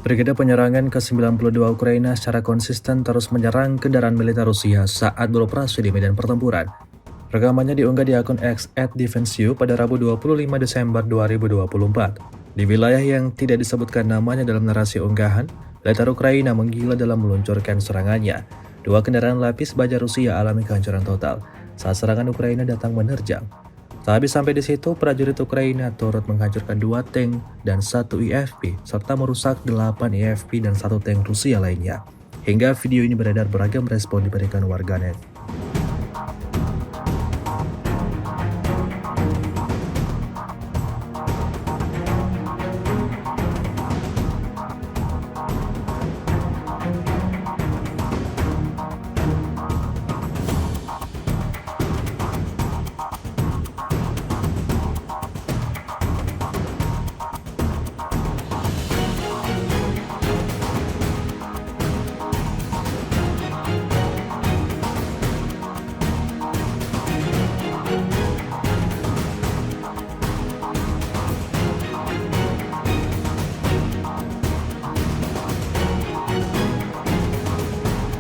Brigade Penyerangan ke-92 Ukraina secara konsisten terus menyerang kendaraan militer Rusia saat beroperasi di medan pertempuran. Rekamannya diunggah di akun X @defensive pada Rabu 25 Desember 2024. Di wilayah yang tidak disebutkan namanya dalam narasi unggahan, militer Ukraina menggila dalam meluncurkan serangannya. Dua kendaraan lapis baja Rusia alami kehancuran total saat serangan Ukraina datang menerjang. Tak habis sampai di situ, prajurit Ukraina turut menghancurkan 2 tank dan 1 IFP, serta merusak 8 IFP dan 1 tank Rusia lainnya. Hingga video ini beredar, beragam respon diberikan warganet.